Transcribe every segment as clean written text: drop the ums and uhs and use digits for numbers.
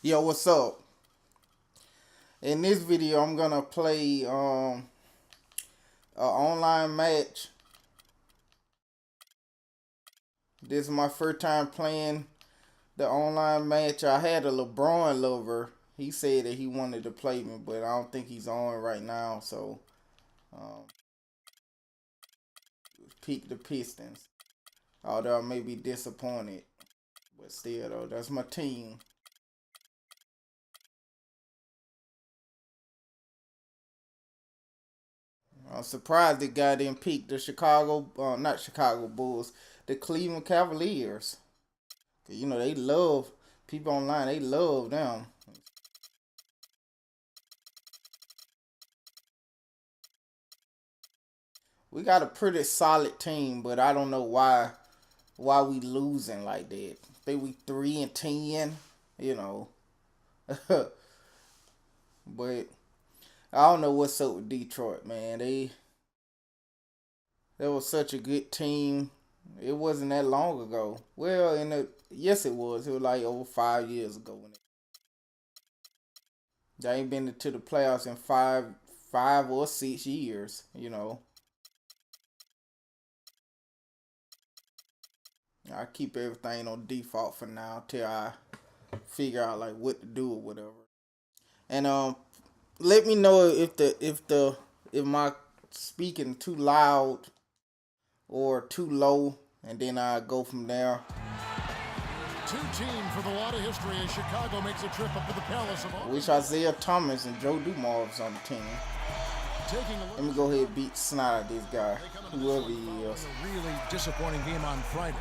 Yo, what's up? In this video, I'm gonna play a online match. This is my first time playing the online match. I had a LeBron lover. He said that he wanted to play me, but I don't think he's on right now. So, pick the Pistons. Although I may be disappointed, but still though, that's my team. I'm surprised the guy didn't pick the not Chicago Bulls, the Cleveland Cavaliers. You know, they love, people online, they love them. We got a pretty solid team, but I don't know why we losing like that. Think we 3-10, you know. But I don't know what's up with Detroit, man. They was such a good team. It wasn't that long ago. Well, yes, it was. It was like over 5 years ago. They ain't been to the playoffs in five or 6 years. You know, I keep everything on default for now till I figure out like what to do or whatever. And let me know if my speaking too loud or too low, and then I go from there. Two-team for the lot of history as Chicago makes a trip up to the Palace of I wish Isaiah Thomas and Joe Dumars was on the team. Let me go ahead and beat the snot out of this guy, whoever he is. A really disappointing game on Friday.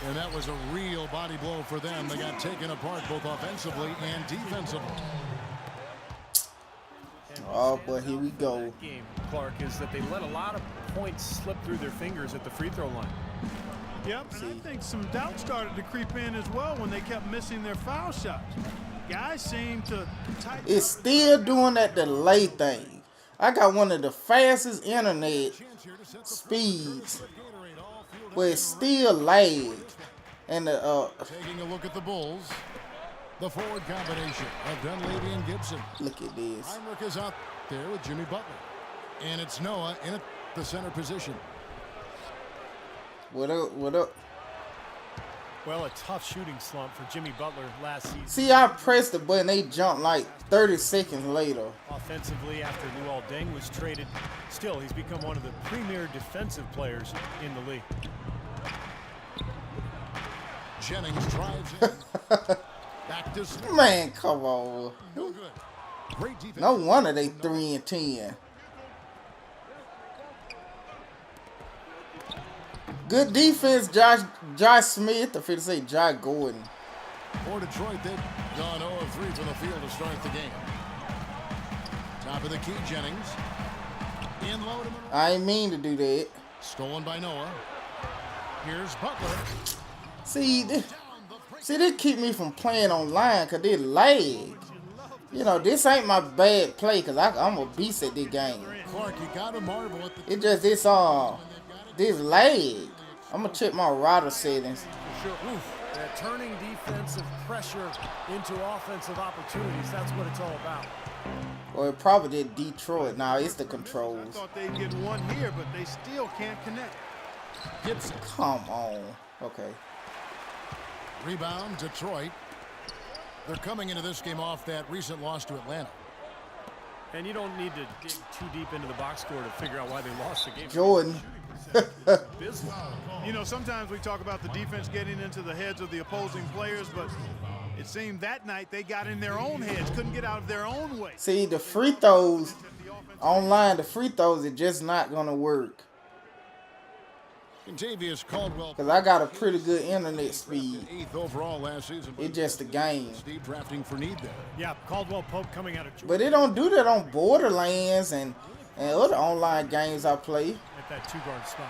And that was a real body blow for them. They got taken apart both offensively and defensively. Oh, but here we go. Game, Clark, is that they let a lot of points slip through their fingers at the free throw line. Yep, and I think some doubt started to creep in as well when they kept missing their foul shots. Guys seem to tighten It's still doing that delay thing. I got one of the fastest internet speeds, but it's still lag. And taking a look at the Bulls. The forward combination of Dunleavy and Gibson. Look at this. Heinrich is out there with Jimmy Butler. And it's Noah in the center position. What up? What up? Well, a tough shooting slump for Jimmy Butler last season. See, I pressed the button, they jumped like 30 seconds later. Offensively, after Luol Deng was traded, still he's become one of the premier defensive players in the league. Jennings drives in. Back to Smith. Man, come on. No good. Great defense. No wonder they 3-10. Good defense, Josh Smith. I feel to say Josh Gordon. For Detroit, they've gone 0 of 3 from the field to start the game. Top of the key, Jennings. In low to I ain't mean to do that. stolen by Noah. Here's Butler. See, they keep me from playing online because they lag. You know, this ain't my bad play because I'm a beast at this game. Clark, you got to marvel at the It just this lag. I'm gonna check my router settings. Sure. That turning defensive pressure into offensive opportunities, that's what it's all about. Or it probably did Detroit. Now it's the controls. I thought they'd get one here, but they still can't connect. Gibson. Come on. Okay. Rebound, Detroit. They're coming into this game off that recent loss to Atlanta. And you don't need to dig too deep into the box score to figure out why they lost the game. Jordan. You know, sometimes we talk about the defense getting into the heads of the opposing players, but it seemed that night they got in their own heads, couldn't get out of their own way. See, the free throws online, the free throws are just not gonna work. Contavious Caldwell. Cause I got a pretty good internet speed. 8th overall last season. It's just a game. Steve drafting for need there. Yeah, Caldwell Pope coming out of Georgia. But it don't do that on Borderlands and other online games I play. At that two-guard spot.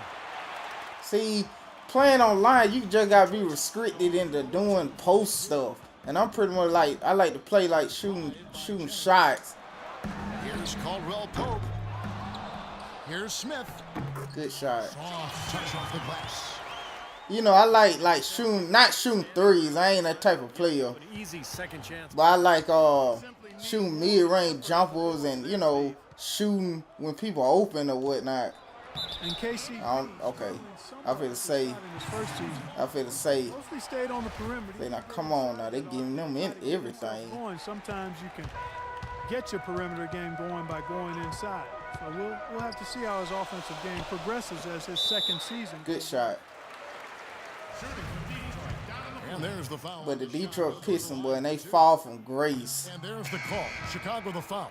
See, playing online, you just gotta be restricted into doing post stuff. And I'm pretty much like, I like to play like shooting shots. Here's Caldwell Pope. Here's Smith. Good shot. Soft touch off the glass. you know, I like shooting, not shooting threes. I ain't that type of player. An easy second chance. But I like shooting mid-range jumpers and, you know, shooting when people are open or whatnot. And Casey, okay. I finna say. Mostly stayed on the perimeter. Say now, come on now, they giving them in everything. Sometimes you can get your perimeter game going by going inside. So we'll have to see how his offensive game progresses as his second season. Good shot. And there's the foul. But the Detroit Pistons, boy, and they fall from grace. And there's the call. Chicago the foul.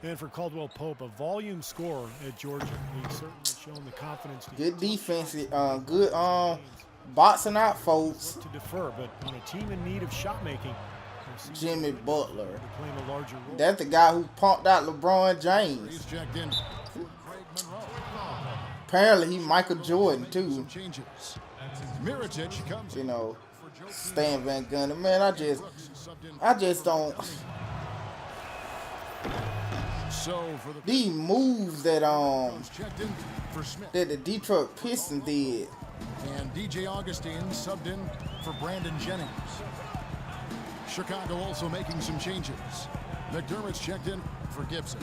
And for Caldwell Pope, a volume scorer at Georgia. He's certainly shown the confidence. Good defense. Good boxing out, folks. To defer, but on a team in need of shot making, Jimmy Butler. Playing a larger role. That's the guy who pumped out LeBron James. He's checked in. Apparently, he Michael Jordan too. Mirotic comes. You know, Stan Van Gundy. Man, I just don't. So for the These moves that checked in for Smith. that the Detroit Pistons did. And DJ Augustine subbed in for Brandon Jennings. Chicago also making some changes. McDermott's checked in for Gibson.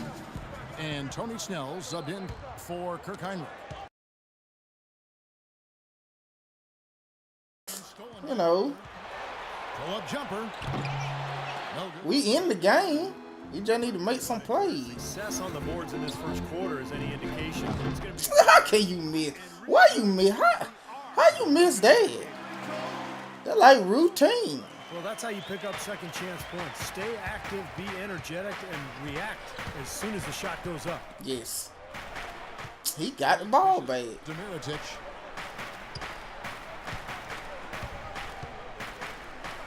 And Tony Snell subbed in for Kirk Heinrich. You know, Pull-up jumper. No good. we in the game. You just need to make some plays. Success on the boards in this first quarter is any indication it's going to be. How can you miss? Why you miss? How you miss that? They're like routine. Well, that's how you pick up second chance points. Stay active, be energetic, and react as soon as the shot goes up. Yes. He got the ball back. Mirotic.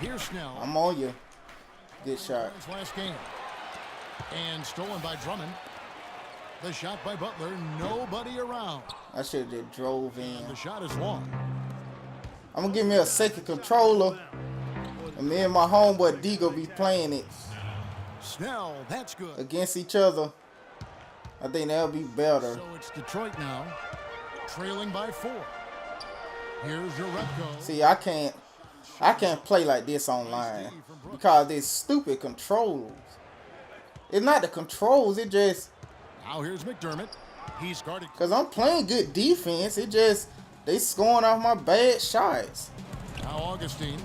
Here's Snell. I'm on you. Good shot. His last game. And stolen by Drummond. The shot by Butler. Nobody around. I should have just drove in. The shot is long. I'm going to give me a second controller. And me and my homeboy D go be playing it Snell, that's good. against each other. I think that'll be better. So it's Detroit now, trailing by 4. Here's your Repco. See, I can't play like this online because there's stupid controls. It's not the controls, it just Now here's McDermott. He's guarded. because I'm playing good defense. It just they scoring off my bad shots. Now Augustine.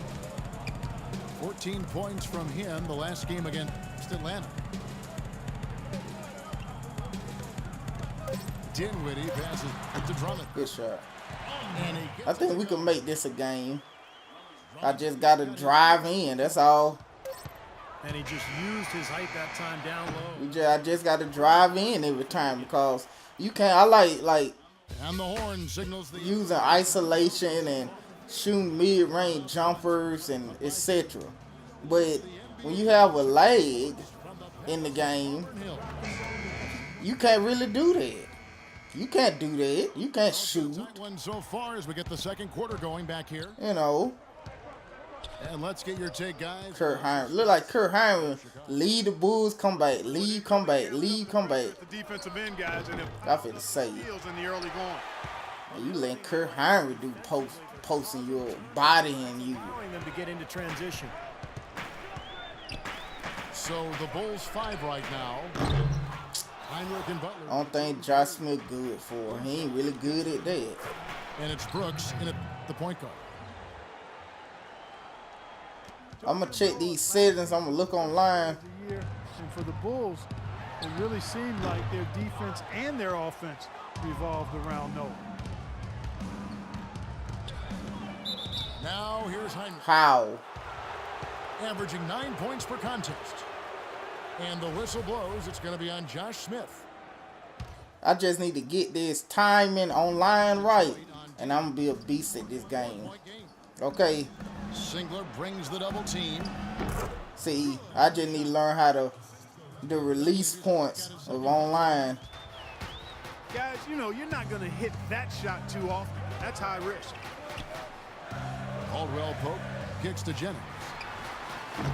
14 points from him the last game against Atlanta. Dinwiddie passes to Drummond. Good shot. And he I gets think we can make this a game. I just got to drive in. That's all. And he just used his height that time down low. I just got to drive in every time because you can't. I like and the horn signals the using isolation and shooting mid-range jumpers and etc. But when you have a leg in the game, you can't really do that. You can't do that. You can't shoot. one so far as we get the second quarter going back here. You know, And let's get your take, guys. Kurt Heinrich. Look like Kurt Heinrich lead the Bulls, come back, lead, come back, lead, come back. The defensive end guys and I feel to say, heels in the early going. you letting Kurt Heinrich do posting your body and you. Allowing them to get into transition. So the Bulls 5 right now. Heinrich and Butler. I don't think Josh Smith good for. He ain't really good at that. And it's Brooks in at the point guard. I'm gonna check these settings. I'm gonna look online. The year. And for the Bulls, it really seemed like their defense and their offense revolved around Noah. Now here's Heinrich. How? Averaging 9 points per contest. And the whistle blows. It's going to be on Josh Smith. I just need to get this timing online right, and I'm gonna be a beast at this game. Okay. Singler brings the double team. See, I just need to learn how to the release points of online. Guys, you know, you're not going to hit that shot too often. That's high risk. Caldwell Pope kicks to Jennings.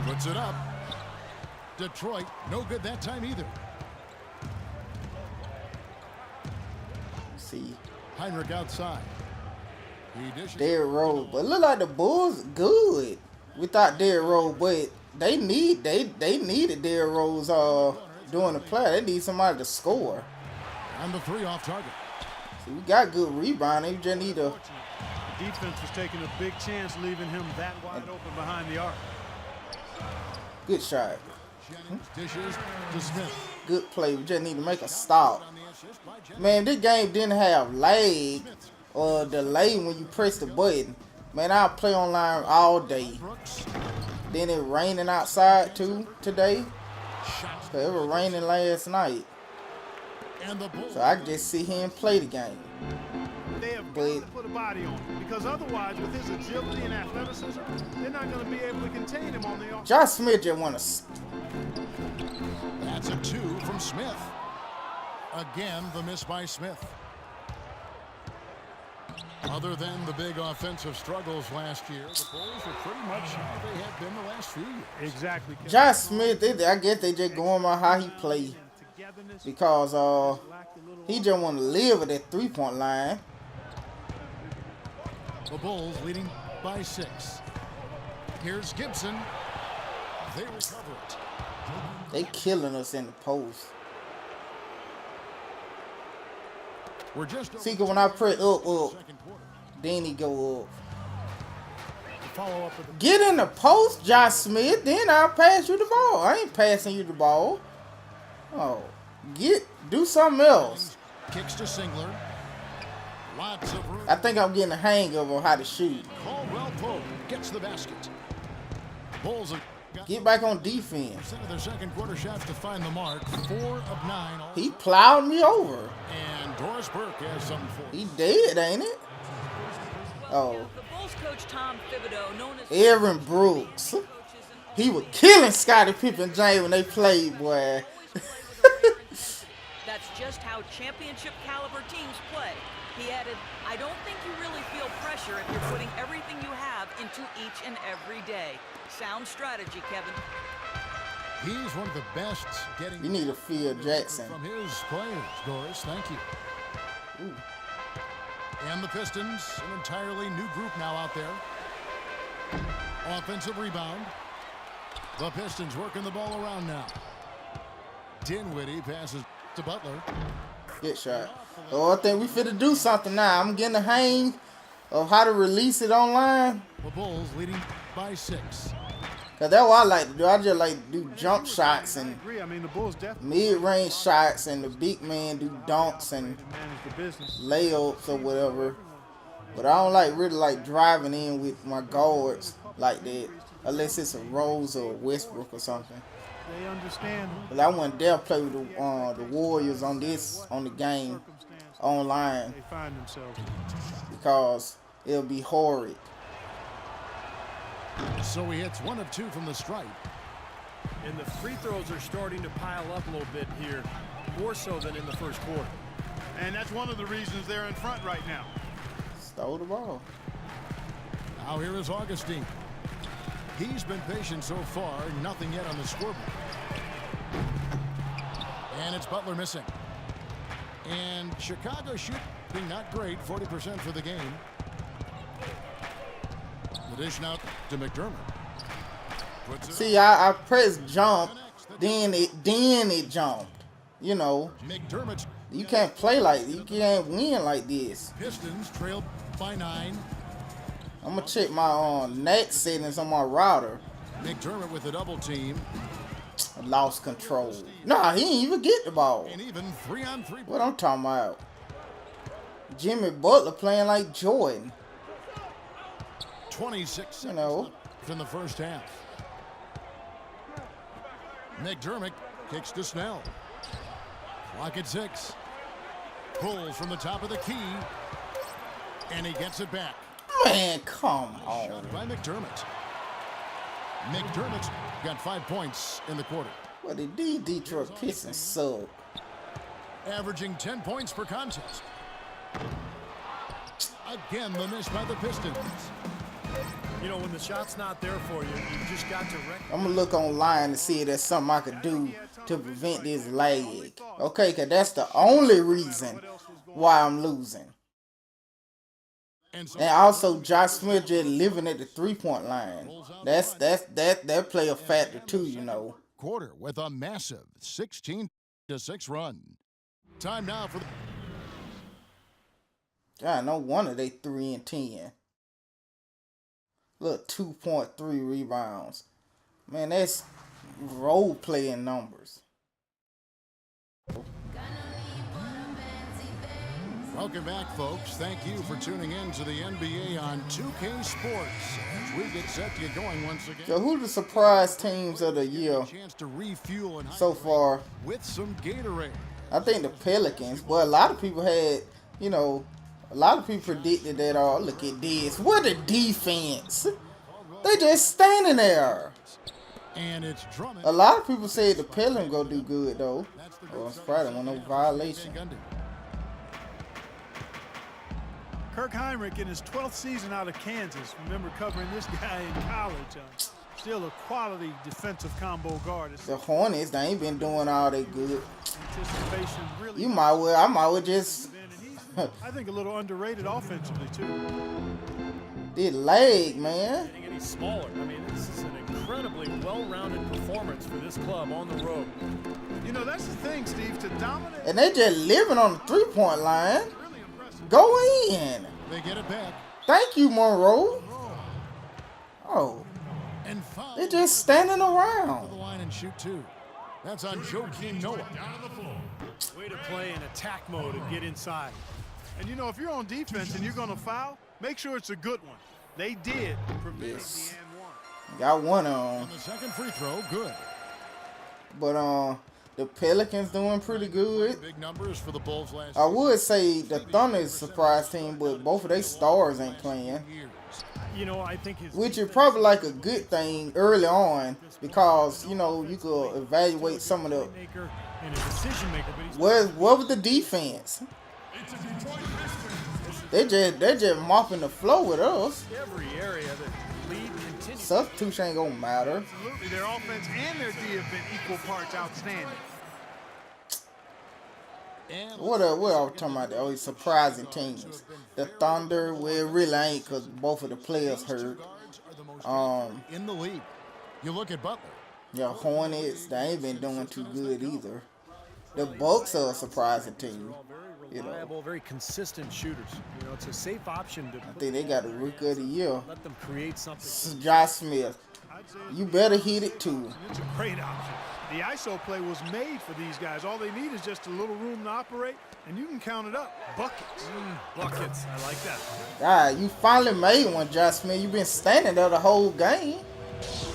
Puts it up. Detroit, no good that time either. See, Heinrich outside. He dishes. Derrick Rose, but it look like the Bulls good without Derrick Rose, but they needed Derrick Rose during the play. They need somebody to score. And the 3 off target. See, we got good rebounding. We just need a Defense was taking a big chance, leaving him that wide open behind the arc. good shot. Jennings dishes to Smith. Good play. We just need to make a stop. Man, this game didn't have lag or delay when you press the button. Man, I'll play online all day. Brooks. Then it raining outside too today. So it was raining last night. And the Bulls. So I can just sit here and play the game. They have got to put a body on him, because otherwise, with his agility and athleticism, they're not going to be able to contain him on the offense. Josh Smith just want to. That's a 2 from Smith. Again, the miss by Smith. Other than the big offensive struggles last year, the Bulls are pretty much how they have been the last few years. Exactly. Josh Smith, I guess they just going by how he play, because he just want to live at that 3-point line. The Bulls leading by 6. Here's Gibson. They recover it. They killing us in the post. We're just See, 'cause when I press up, then he go up. Follow up with the Get in the post, Josh Smith, then I'll pass you the ball. I ain't passing you the ball. Oh, do something else. Kicks to Singler. Lots of room. I think I'm getting a hang of how to shoot. Caldwell Pope gets the basket. Bulls have got Get back on defense. percent of their second quarter shots to find the mark. 4 of 9. He plowed me over. And Doris Burke has something for He us. dead, ain't it? Oh, The Bulls coach Tom Thibodeau, known as Aaron Brooks. He was killing Scottie Pippen James when they played, boy. That's just how championship caliber teams play. He added, I don't think you really feel pressure if you're putting everything you have into each and every day. Sound strategy, Kevin. He's one of the best getting You need to Phil Jackson. from his players, Doris. Thank you. Ooh. And the Pistons, an entirely new group now out there. Offensive rebound. The Pistons working the ball around now. Dinwiddie passes to Butler. Good shot. Oh, I think we finna do something now. I'm getting the hang of how to release it online. The Bulls leading by 6. Cause that's what I like to do. I just like to do jump shots I and agree. I mean, the Bulls definitely mid-range shots, and the big man do dunks and manage the business. layups or whatever. But I don't really like driving in with my guards like that, unless it's a Rose or Westbrook or something. They understand But I wouldn't dare play with the Warriors on the game online, they find themselves. because it'll be horrid. So he hits 1 of 2 from the stripe. And the free throws are starting to pile up a little bit here, more so than in the first quarter. And that's one of the reasons they're in front right now. Stole the ball. Now here is Augustine. He's been patient so far, nothing yet on the scoreboard. And it's Butler missing. And Chicago shooting not great, 40% for the game. The dish now to McDermott. Puts it See, I pressed jump, then it jumped. You know, McDermott's you can't play you can't win like this. Pistons trail by 9. I'm gonna check my net settings on my router. McDermott with the double team. I lost control. Nah, he didn't even get the ball. And even 3-on-3. What I'm talking about? Jimmy Butler playing like Jordan. 26 seconds know. left in the first half. McDermott kicks to Snell. Clock at 6. Pulls from the top of the key. And he gets it back. Man, come on. Shot by McDermott. McDermott's got 5 points in the quarter. What did these Detroit Pistons suck? Averaging 10 points per contest. Again, the miss by the Pistons. You know, when the shot's not there for you, you just got to recognize. I'm gonna look online to see if there's something I could do to prevent this lag. Okay, cause that's the only reason why I'm losing. And so And also, Josh Smith just living at the 3-point line. That play a factor too, you know. quarter with a massive 16-6 run. Time now for the God, no wonder they 3-10. Look, 2.3 rebounds. Man, that's role playing numbers. Welcome back, folks. Thank you for tuning in to the NBA on 2K Sports as we get set to get going once again. So, who the surprise teams of the year Chance to refuel and so far? with some Gatorade. I think the Pelicans, but a lot of people had, you know, a lot of people predicted that. Oh, look at this. What a defense! They just standing there. And it's Drummond. A lot of people said the Pelicans gonna do good though. Oh, it's probably one of those violations. Kirk Heinrich in his 12th season out of Kansas. Remember covering this guy in college. Still a quality defensive combo guard. The Hornets, they ain't been doing all that good. Anticipation really. I might well just. I think a little underrated offensively too. Did leg, man. Getting any smaller. I mean, this is an incredibly well-rounded performance for this club on the road. You know, that's the thing, Steve, to dominate. And they just living on the 3-point line. Really impressive. Go in. They get it back. Thank you, Monroe. Oh, And foul. they're just standing To the around. line and shoot two. That's on Joakim Noah. Way to play in attack mode and get inside. And you know, if you're on defense and you're going to foul, make sure it's a good one. They did, preventing Yes. the and one. Got one on. And the second free throw, good. But the Pelicans doing pretty good. Big numbers for the Bulls last I would say the Thunder is a surprise team, but both of their stars ain't playing. years. You know, I think his Which is probably like a good thing early on because, you know, you could evaluate some of the. maker and a decision maker, but he's What was the defense? They're just mopping the floor with us. every area that lead continues. Substitution ain't gonna matter. Absolutely, their offense and their D have been equal parts outstanding. And What are we talking about? Oh, surprising teams. The Thunder, well, it really ain't because both of the players hurt. guards are the most in the league. You look at Butler. The Hornets, they ain't been doing too good either. The Bucks are a surprising team. You know, Reliable, very consistent shooters. You know, it's a safe option to I think they got a rookie of the year. let them create something. Josh Smith, I'd say you better hit it too. it's a great option. The ISO play was made for these guys. All they need is just a little room to operate, and you can count it up. Buckets. Buckets. I like that. God, you finally made one, Josh Smith. You've been standing there the whole game.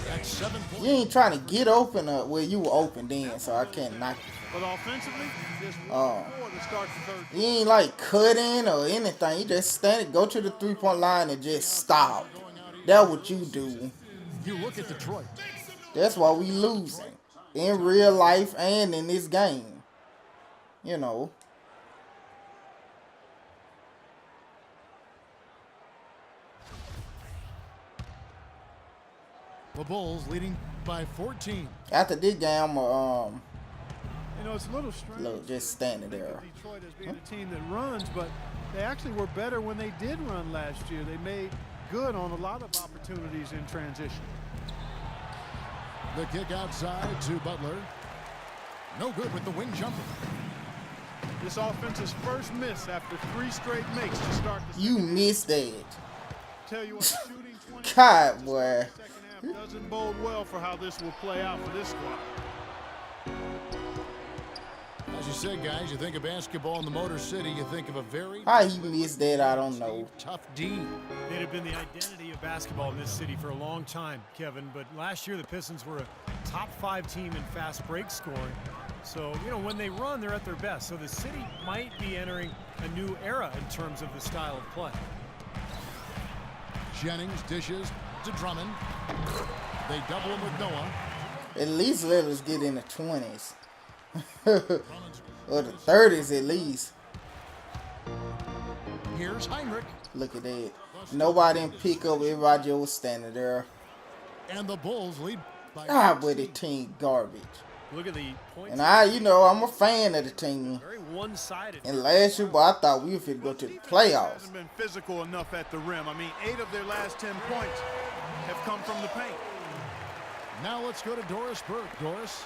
That's 7 points. You ain't trying to get open up. Well, you were open then, so I can't knock you. But offensively, just one more to start the third. You ain't like cutting or anything. You just stand, go to the 3-point line and just stop. That's what you do. You look at Detroit. That's why we losing in real life and in this game. You know. The Bulls leading by 14. After this game, I'm You know, it's a little strange. look, just standing Think there. of Detroit as being a team that runs, but they actually were better when they did run last year. They made good on a lot of opportunities in transition. The kick outside to Butler. No good with the wing jumper. This offense's first miss after 3 straight makes to start the You missed that. Tell you what, shooting 20 God, boy. second half doesn't bode well for how this will play out for this squad. As you said, guys, you think of basketball in the Motor City, you think of a very How he missed that, I don't know. tough D. It had been the identity of basketball in this city for a long time, Kevin. But last year, the Pistons were a top 5 team in fast break scoring. So, you know, when they run, they're at their best. So the city might be entering a new era in terms of the style of play. Jennings dishes to Drummond. They double him with Noah. At least let us get in the 20s. Or the 30s at least. Here's Heinrich. Look at that. Nobody didn't pick up. Everybody just was standing there. And the Bulls lead by Ah, boy, the team garbage. Look at the points. And I'm a fan of the team. Very one-sided. And last year, but I thought we were fit to go to the playoffs. Hasn't been physical enough at the rim. I mean, 8 of their last 10 points have come from the paint. Now let's go to Doris Burke. Doris.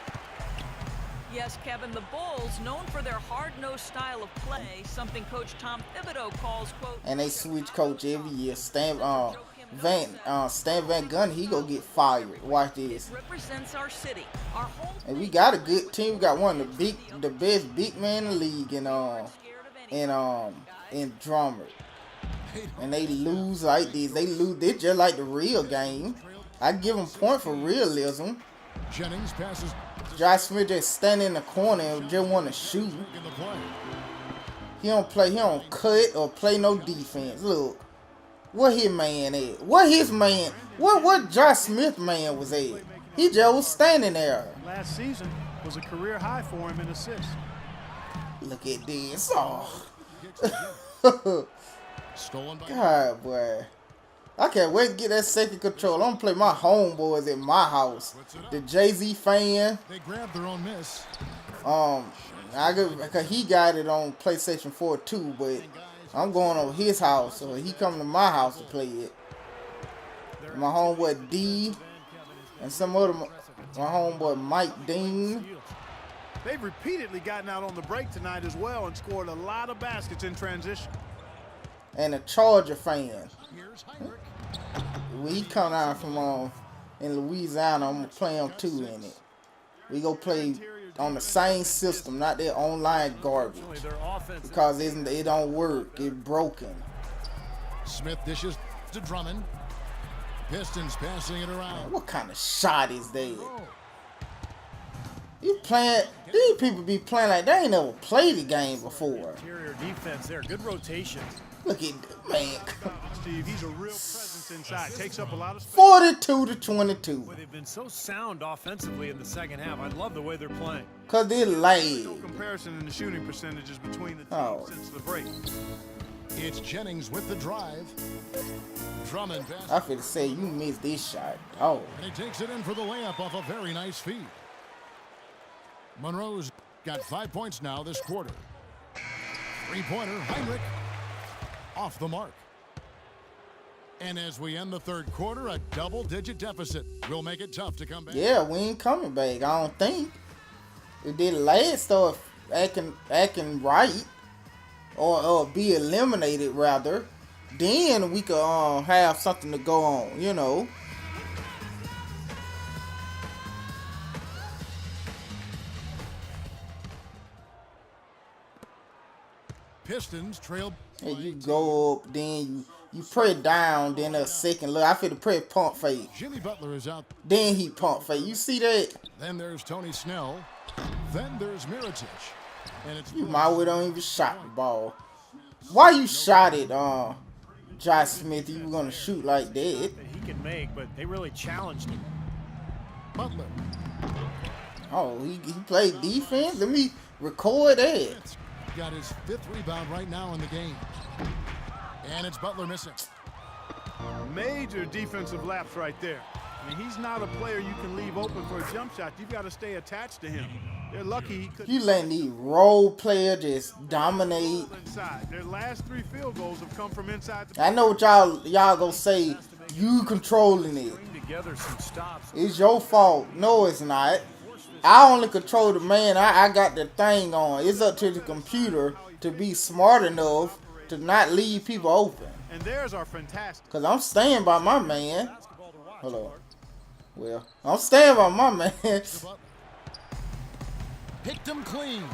Yes, Kevin, the Bulls, known for their hard-nosed style of play, something Coach Tom Thibodeau calls, quote... And they switch coach every year. Stan Van Gundy, he go get fired. Watch this. It represents our city, our home... And we got a good team. We got one of the best big man in the league in Drummer. And they lose like this. They just like the real game. I give them point for realism. Jennings passes. Josh Smith just standing in the corner and just want to shoot. In the play. He don't cut or play no defense. Look, what his man at? What his man? What Josh Smith man was at? He just was standing there. Last season was a career high for him in assists. Look at this. Oh. Stolen by God, boy. I can't wait to get that second control. I'm gonna play my homeboys at my house. The Jay-Z fan. They grabbed their own miss. He got it on PlayStation 4 too, but I'm going over his house, so he coming to my house to play it. My homeboy D and some other my homeboy Mike Dean. They've repeatedly gotten out on the break tonight as well and scored a lot of baskets in transition. And a Charger fan. Here's Heinrich. When he come out from in Louisiana, I'm gonna play him too in it. We go play on the same system, not that online garbage. Because it don't work. It's broken. Smith dishes to Drummond. Pistons passing it around. Man, what kind of shot is that? These people be playing like they ain't never played the game before. Interior defense there. Good rotation. Look at man. Steve, he's a real presence inside. Takes up a lot of space. 42-22. Boy, they've been so sound offensively in the second half. I love the way they're playing. Cause they're laid. No comparison in the shooting percentages between the teams since the break. It's Jennings with the drive. Drummond pass. I finna say you missed this shot. Oh. And he takes it in for the layup off a very nice feed. Monroe's got 5 points now this quarter. 3-pointer, Heinrich. Off the mark. And as we end the third quarter, a double-digit deficit will make it tough to come back. Yeah, we ain't coming back, I don't think. If they last start acting right, or be eliminated rather, then we could have something to go on, you know. Pistons trail. And you go up, then you press down, then a second look. I feel the press pump fake. Jimmy Butler is out. Then he pump fake. You see that? Then there's Tony Snell. Then there's Mirotic. And it's You might well don't even shot the ball. Why you shot it, Josh Smith? You were gonna shoot like that. That he can make, but they really challenged him. Butler. Oh, he played defense. Let me record that. Got his 5th rebound right now in the game. And it's Butler missing. Major defensive lapse right there. I mean, he's not a player you can leave open for a jump shot. You've got to stay attached to him. They're lucky he couldn't. You letting these role player just dominate. Inside. Their last 3 field goals have come from inside the I know what y'all gonna say. You controlling it. Bring together some stops. It's your fault. No, it's not. I only control the man. I got the thing on. It's up to the computer to be smart enough to not leave people open. And there's our fantastic. Because I'm staying by my man. Hold on. Well, I'm staying by my man. Picked him clean.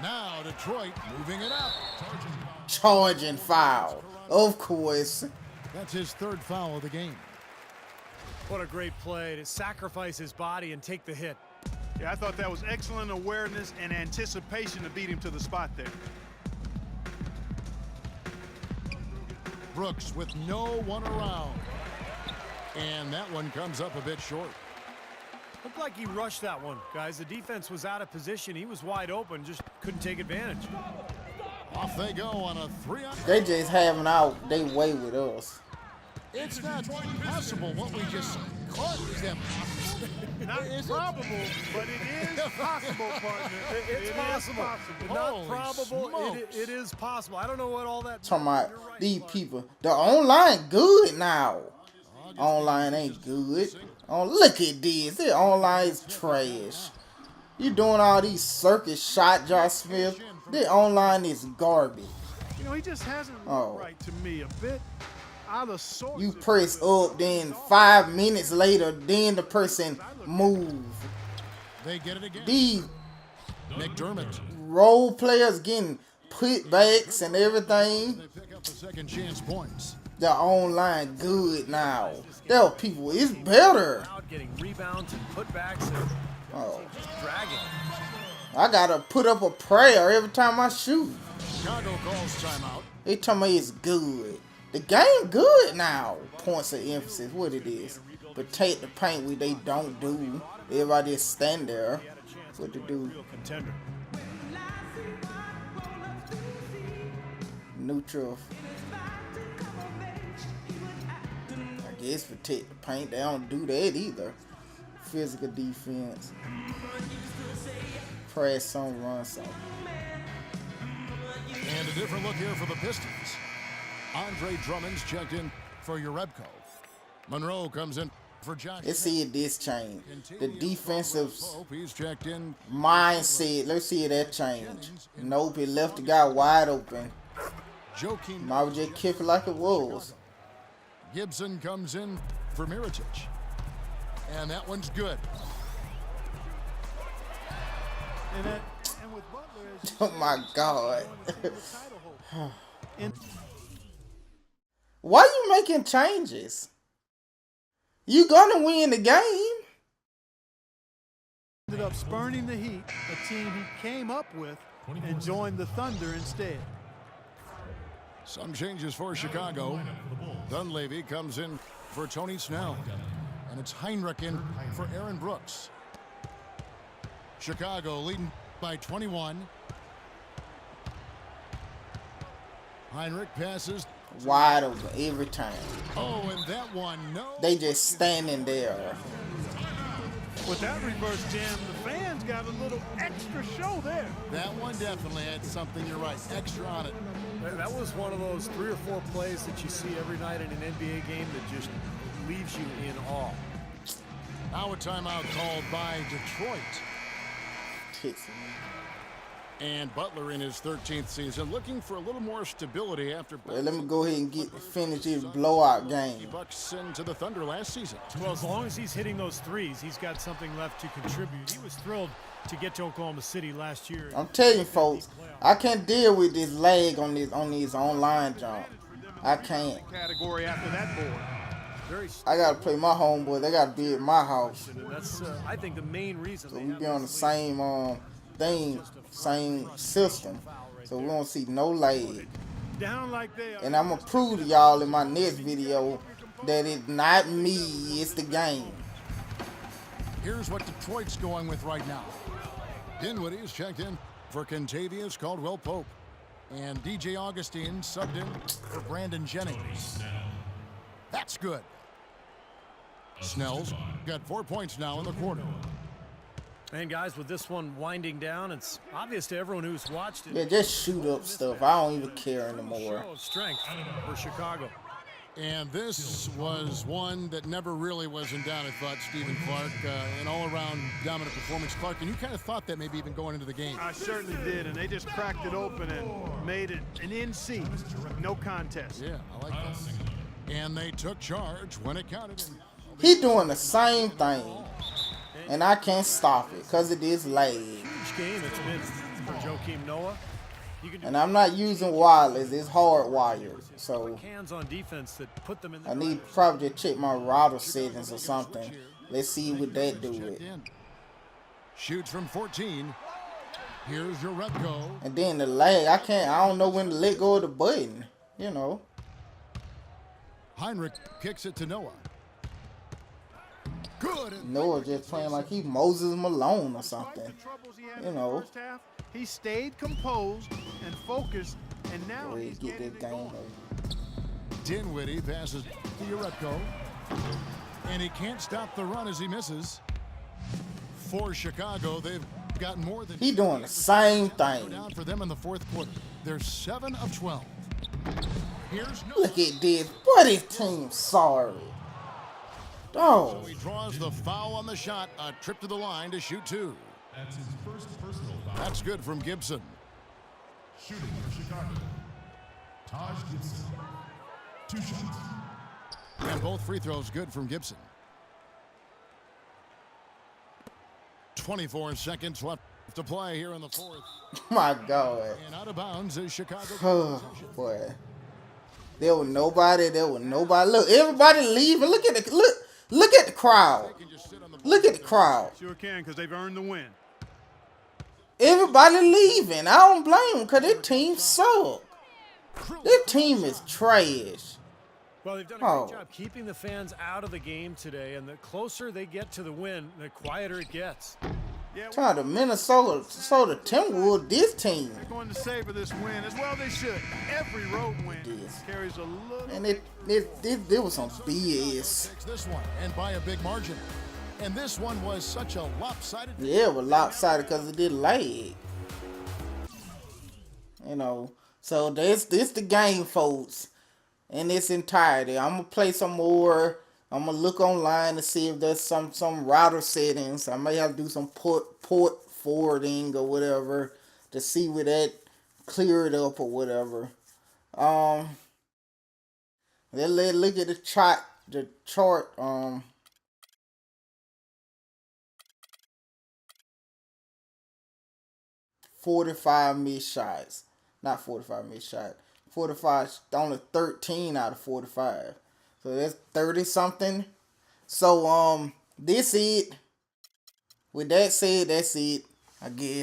Now Detroit moving it up. Charging foul. Of course. That's his 3rd foul of the game. What a great play to sacrifice his body and take the hit. Yeah, I thought that was excellent awareness and anticipation to beat him to the spot there. Brooks with no one around. And that one comes up a bit short. Looked like he rushed that one, guys. The defense was out of position. He was wide open, just couldn't take advantage. Off they go on a 3-on. They just having out they way with us. It's not possible what we just caught. Is that possible? Not probable, but it is possible, partner. It's possible. Not Holy probable. smokes. It is possible. I don't know what all that. Talking about You're right, these Clark. people. The online good now. Online ain't good. Oh, look at this. The online is trash. You doing all these circus shot, Josh Smith. The online is garbage. You know, he just hasn't looked Oh. right to me. A bit out of sorts. You press up, then 5 minutes later, then the person move. They get it again. These McDermott. role players getting putbacks and everything. They pick up the second chance points. The online good now. There are people, it's better. Out getting rebounds and putbacks and Oh, just dragging. I gotta put up a prayer every time I shoot. Chicago calls timeout. They tell me it's good. The game good now. Points of emphasis, what it is. Protect the paint, which they don't do. Everybody just stand there. What to do? Real contender. Neutral. I guess protect the paint. They don't do that either. Physical defense. Press some, run some. And a different look here for the Pistons. Andre Drummond's checked in for Urebko. Monroe comes in for Josh. Let's see if this change. The defensive Pope, he's checked in. mindset. Let's see if that change. Nope, it left the guy wide open. Joakim Might was just kick it like it was. Gibson comes in for Mirotic. And that one's good. And with Butler, as you Oh my God. and Why you making changes? You gonna win the game. ended up spurning the Heat, a team he came up with, and joined the Thunder instead. Some changes for Chicago. Dunleavy comes in for Tony Snell. And it's Heinrich in for Aaron Brooks. Chicago leading by 21. Heinrich passes. Wide open every time. Oh, and that one, no. They just standing there. With that reverse jam, the fans got a little extra show there. That one definitely had something, you're right, extra on it. That was one of those 3 or 4 plays that you see every night in an NBA game that just leaves you in awe. Now a timeout called by Detroit. Tits me. And Butler in his 13th season looking for a little more stability after Well, let me go ahead and finish this blowout game. Bucks into the Thunder last season. Well, as long as he's hitting those threes, he's got something left to contribute. He was thrilled to get to Oklahoma City last year. I'm telling you, folks, I can't deal with this lag on these online jump. I can't. Category after that board. Very I gotta play my homeboy. They gotta be at my house. and that's, I think, the main reason. So they we have be on the this same thing, same system. So we don't see no lag. Down like they are. And I'm gonna prove to y'all in my next video that it's not me, it's the game. Here's what Detroit's going with right now. Dinwiddie's checked in for Kentavious Caldwell-Pope. And DJ Augustine subbed in for Brandon Jennings. That's good. Snell's got 4 points now in the quarter. And guys, with this one winding down, it's obvious to everyone who's watched it. Yeah, just shoot up stuff. I don't even care anymore. Show of strength for Chicago. And this was one that never really was in doubt, I thought, Stephen Clark. An all-around dominant performance. Clark, and you kind of thought that maybe even going into the game. I certainly did, and they just cracked it open and made it an NC. No contest. Yeah, I like that. And they took charge when it counted. He doing the same thing. And I can't stop it because it is lag. Huge game it's been for Joakim Noah. You can And I'm not using wireless, it's hardwired. So hands on defense that put them in the I need to probably just check my router settings or something. Let's see what that do it. Shoots from 14. Here's Urebko. And then the lag, I don't know when to let go of the button. You know. Heinrich kicks it to Noah. Good. Noah just playing like he Moses Malone or something. Despite the troubles he had You in the know. first half, he stayed composed and focused, and now Go ahead he's and get getting that it game going. over. Dinwiddie passes to Uretko. And he can't stop the run as he misses. For Chicago, they've gotten more than... He doing the same thing. Down for them in the fourth quarter. They're 7 of 12. Here's no... Look at this. Boy, this team's sorry. Oh. So he draws the foul on the shot. A trip to the line to shoot 2. That's his first personal foul. That's good from Gibson. Shooting for Chicago. Taj Gibson. 2 shots. And both free throws good from Gibson. 24 seconds left to play here in the fourth. My God. And out of bounds is Chicago. Oh, boy. There was nobody. Look, everybody leaving. Look at the crowd. Look at the crowd. Sure can, because they've earned the win. Everybody leaving. I don't blame them, because their team suck. Their team is trash. Well, they've done a great job keeping the fans out of the game today, and the closer they get to the win, the quieter it gets. Yeah, Trying to Minnesota Timberwolves, this team. they're going to savor this win as well. They should. Every road win carries a little. And it was some BS. This one, and by a big margin. And this one was such a lopsided. Yeah, it was lopsided because it did lag. You know, so this the game, folks. In its entirety, I'm gonna play some more. I'm gonna look online to see if there's some router settings. I may have to do some port forwarding or whatever to see where that clear it up or whatever. Let's look at the chart. 45 missed shots, not 45 missed shots. 45, only 13 out of 45. So that's 30 something. So this it. With that said, that's it, I guess.